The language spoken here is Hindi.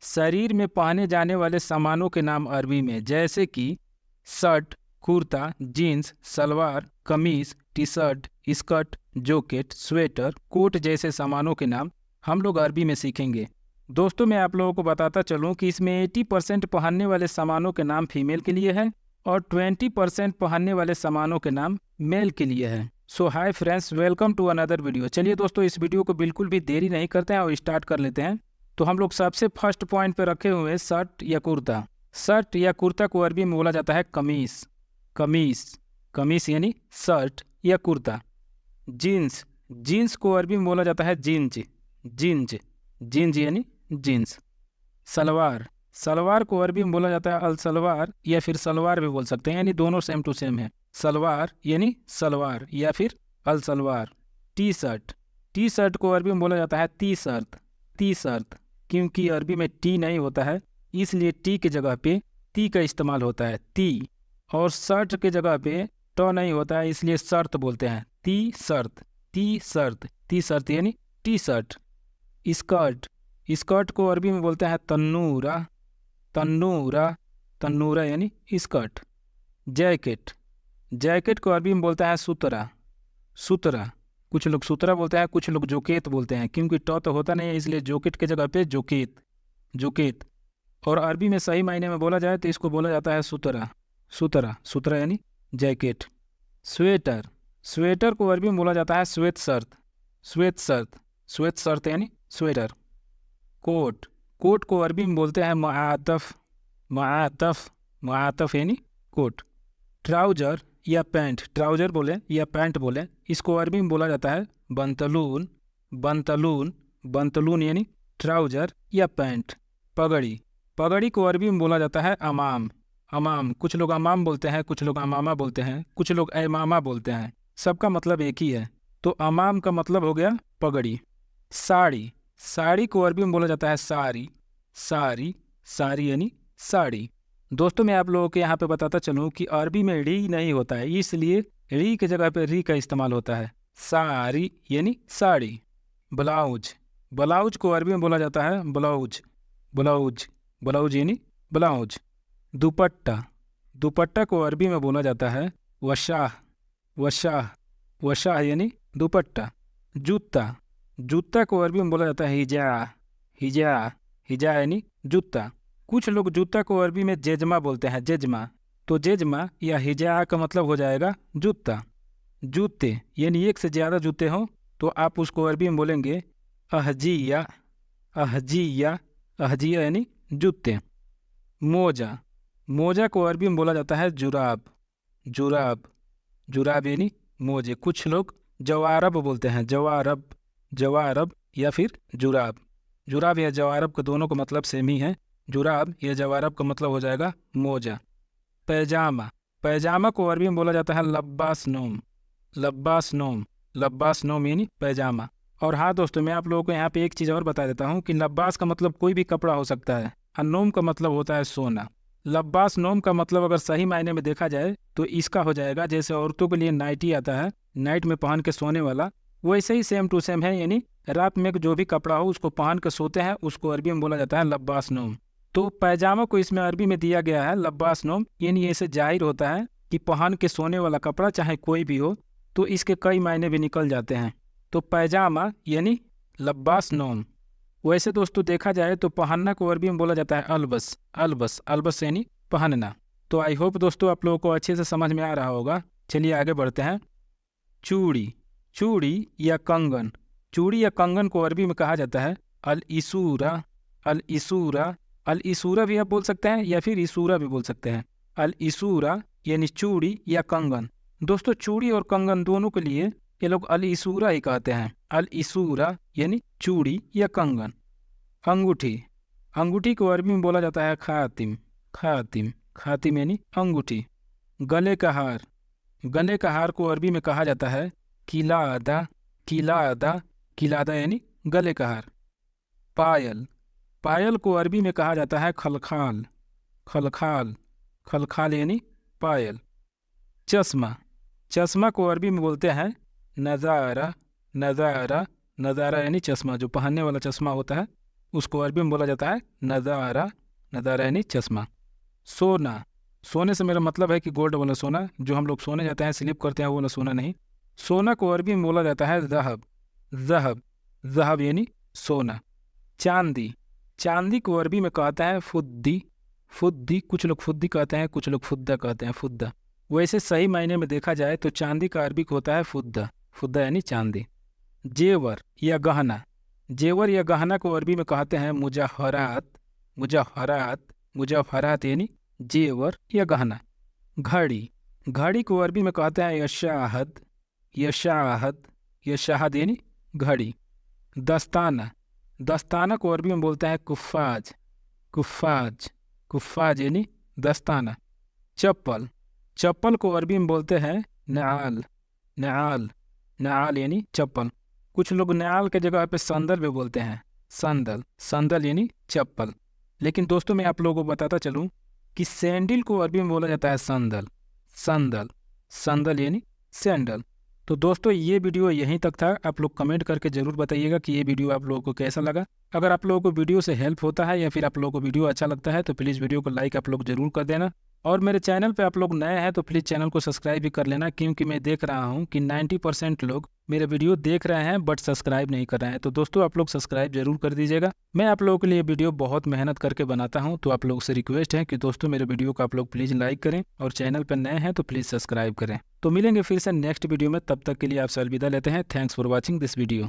शरीर में पहने जाने वाले सामानों के नाम अरबी में, जैसे कि shirt, kurta, jeans, salwar, kameez, T shirt, skirt, jacket, sweater, coat जैसे सामानों के नाम हम लोग अरबी में सीखेंगे। दोस्तों, मैं आप लोगों को बताता चलूं कि इसमें 80% पहनने वाले सामानों के नाम फीमेल के लिए है और 20% पहनने वाले सामानों के नाम मेल के लिए है। So hi friends, welcome to another video. चलिए दोस्तों, इस वीडियो को बिल्कुल भी देरी नहीं करते हैं और स्टार्ट कर लेते हैं। तो हम लोग सबसे फर्स्ट पॉइंट पे रखे हुए हैं शर्ट या कुर्ता। शर्ट या कुर्ता को अरबी में बोला जाता है कमीज। कमीज कमीज यानी शर्ट या कुर्ता। जीन्स, जीन्स को अरबी में बोला जाता है जिंज। जिंज जिंज यानी जीन्स। सलवार, सलवार को अरबी में बोला जाता है अल सलवार या फिर सलवार भी बोल सकते हैं, यानी दोनों सेम टू सेम है। सलवार यानी सलवार या फिर अल सलवार। टी शर्ट, टी शर्ट को अरबी में बोला जाता है ती शर्ट। ती शर्ट, क्योंकि अरबी में टी नहीं होता है इसलिए टी की जगह पे ती का इस्तेमाल होता है, ती। और शर्ट के जगह पे ट नहीं होता है इसलिए शर्ट बोलते हैं, ती शर्ट। ती शर्ट, ती शर्ट यानी टी शर्ट। स्कर्ट, स्कर्ट को अरबी में बोलते हैं तन्नूरा। तन्नूरा, तन्नूरा यानी स्कर्ट। जैकेट, जैकेट को अरबी में बोलता है सुतरा। सुतरा, कुछ लोग सुतरा बोलते हैं, कुछ लोग जोकेत बोलते हैं, क्योंकि ट तो होता नहीं है इसलिए जोकेट के जगह पे जोकेत। जोकेत। और अरबी में सही मायने में बोला जाए तो इसको बोला जाता है सुतरा। सुतरा, सुतरा यानी जैकेट। स्वेटर, स्वेटर को अरबी में बोला जाता है श्वेत शर्ट। श्वेत शर्ट, श्वेत शर्ट यानी स्वेटर। कोट, कोट को अरबी में बोलते हैं मुआतफ। मुआतफ, मुआतफ यानी कोट। ट्राउजर या पैंट, ट्राउजर बोले या पैंट बोले, इसको अरबी में बोला जाता है बंतलून। बंतलून, बंतलून यानी ट्राउजर या पैंट। पगड़ी, पगड़ी को अरबी में बोला जाता है अमाम। अमाम, कुछ लोग अमाम बोलते हैं, कुछ लोग अमामा बोलते हैं, कुछ लोग ऐमामा बोलते हैं, सबका मतलब एक ही है। तो अमाम का मतलब हो गया पगड़ी। साड़ी, साड़ी को अरबी में बोला जाता है सारी। सारी, सारी यानी साड़ी। दोस्तों, मैं आप लोगों के यहाँ पे बताता चलूँ कि अरबी में री नहीं होता है इसलिए री के जगह पे री का इस्तेमाल होता है, सारी यानी साड़ी। ब्लाउज, ब्लाउज को अरबी में बोला जाता है ब्लाउज। ब्लाउज, ब्लाउज यानी ब्लाउज। दुपट्टा, दुपट्टा को अरबी में बोला जाता है वशाह। वशाह, वशाह यानी दुपट्टा। जूता, जूता को अरबी में बोला जाता है हिजा। हिजा, हिजा यानी जूता। कुछ लोग जूता को अरबी में जेजमा बोलते हैं, जेजमा। तो जेजमा या हिजा का मतलब हो जाएगा जूता। जूते यानी एक से ज़्यादा जूते हों तो आप उसको अरबी में बोलेंगे अहजिया। अहजिया, अहजिया यानी जूते। मोजा, मोजा को अरबी में बोला जाता है जुराब। जुराब, जुराब यानी मोजे। कुछ लोग जवारब बोलते हैं, जवारब। जवारब या फिर जुराब। जुराब या जवारब का दोनों का मतलब सेम ही है। जुराब या जवारब का मतलब हो जाएगा मोजा। पैजामा, पैजामा को अरबी में बोला जाता है लब्बास नोम। लब्बास नोम, लब्बास नोम यानी पैजामा। और हाँ दोस्तों, मैं आप लोगों को यहाँ पे एक चीज़ और बता देता हूँ कि लब्बास का मतलब कोई भी कपड़ा हो सकता है और नोम का मतलब होता है सोना। लब्बास नोम का मतलब अगर सही मायने में देखा जाए तो इसका हो जाएगा, जैसे औरतों के लिए नाइटी आता है, नाइट में पहन के सोने वाला, वैसे ही सेम टू सेम है, यानी रात में जो भी कपड़ा हो उसको पहन के सोते हैं उसको अरबी में बोला जाता है लब्बास नोम। तो पैजामा को इसमें अरबी में दिया गया है लब्बास नोम, यानी ऐसे जाहिर होता है कि पहन के सोने वाला कपड़ा चाहे कोई भी हो तो इसके कई मायने भी निकल जाते हैं। तो पैजामा यानी लब्बास नोम। वैसे दोस्तों देखा जाए तो पहनना को अरबी में बोला जाता है अलबस। अलबस, अलबस यानी पहनना। तो आई होप दोस्तों आप लोगों को अच्छे से समझ में आ रहा होगा। चलिए आगे बढ़ते हैं। चूड़ी, चूड़ी या कंगन, चूड़ी या कंगन को अरबी में कहा जाता है अल इसूरा। अल इसूरा, अल इसूरा भी आप बोल सकते हैं या फिर इसूरा भी बोल सकते हैं। अल इसूरा यानी चूड़ी या कंगन। दोस्तों, चूड़ी और कंगन दोनों के लिए ये लोग अल इसूरा ही कहते हैं। अल इसूरा यानी चूड़ी या कंगन। अंगूठी, अंगूठी को अरबी में बोला जाता है खातिम। खातिम, खातिम यानी अंगूठी। गले का हार, गले का हार को अरबी में कहा जाता है किलादा। किलादा, किलादा यानी गले का हार। पायल, पायल को अरबी में कहा जाता है खलखाल। खलखाल, खलखाल यानी पायल। चश्मा, चश्मा को अरबी में बोलते हैं नज़ारा। नज़ारा, नज़ारा यानी चश्मा, जो पहनने वाला चश्मा होता है उसको अरबी में बोला जाता है नज़ारा। नज़ारा यानी चश्मा। सोना, सोने से मेरा मतलब है कि गोल्ड वाला सोना, जो हम लोग सोने जाते हैं स्लिप करते हैं वो वाला सोना नहीं। सोना को अरबी में बोला जाता है ज़हब। ज़हब, ज़हब यानी सोना। चांदी, चांदी को अरबी में कहते हैं फुद्दी। फुद्दी, कुछ लोग फुद्दी कहते हैं, कुछ लोग फुद्दा कहते हैं, फुद्दा। वैसे सही मायने में देखा जाए तो चांदी का अरबी होता है फुद्दा। फुद्दा यानी चांदी। जेवर या गहना, जेवर या गहना को अरबी में कहते हैं मुजहरात। मुजहरात, मुजहरात यानी जेवर या गहना। घड़ी, घड़ी को अरबी में कहते हैं यशाहद। यशाहद, यशाहद यानी घड़ी। दस्ताना, दस्ताना को अरबी में बोलते हैं कुफ़ाज। कुफ़ाज, कुफ़ाज यानी दस्ताना। चप्पल, चप्पल को अरबी में बोलते हैं नआल। नआल, नआल यानी चप्पल। कुछ लोग नआल के जगह पे संदल भी बोलते हैं। संदल, संदल यानी चप्पल। लेकिन दोस्तों मैं आप लोगों को बताता चलूं कि सैंडल को अरबी में बोला जाता है संदल। संदल, संदल यानी सैंडल। तो दोस्तों ये वीडियो यहीं तक था। आप लोग कमेंट करके ज़रूर बताइएगा कि ये वीडियो आप लोगों को कैसा लगा। अगर आप लोगों को वीडियो से हेल्प होता है या फिर आप लोगों को वीडियो अच्छा लगता है तो प्लीज़ वीडियो को लाइक आप लोग ज़रूर कर देना। और मेरे चैनल पे आप लोग नए हैं तो प्लीज़ चैनल को सब्सक्राइब भी कर लेना, क्योंकि मैं देख रहा हूँ कि 90% लोग मेरे वीडियो देख रहे हैं बट सब्सक्राइब नहीं कर रहे हैं। तो दोस्तों आप लोग सब्सक्राइब जरूर कर दीजिएगा। मैं आप लोगों के लिए वीडियो बहुत मेहनत करके बनाता हूं, तो आप लोगों से रिक्वेस्ट है कि दोस्तों मेरे वीडियो को आप लोग प्लीज़ लाइक करें और चैनल पर नए हैं तो प्लीज़ सब्सक्राइब करें। तो मिलेंगे फिर से नेक्स्ट वीडियो में, तब तक के लिए आपसे अलविदा लेते हैं। Thanks for watching this video.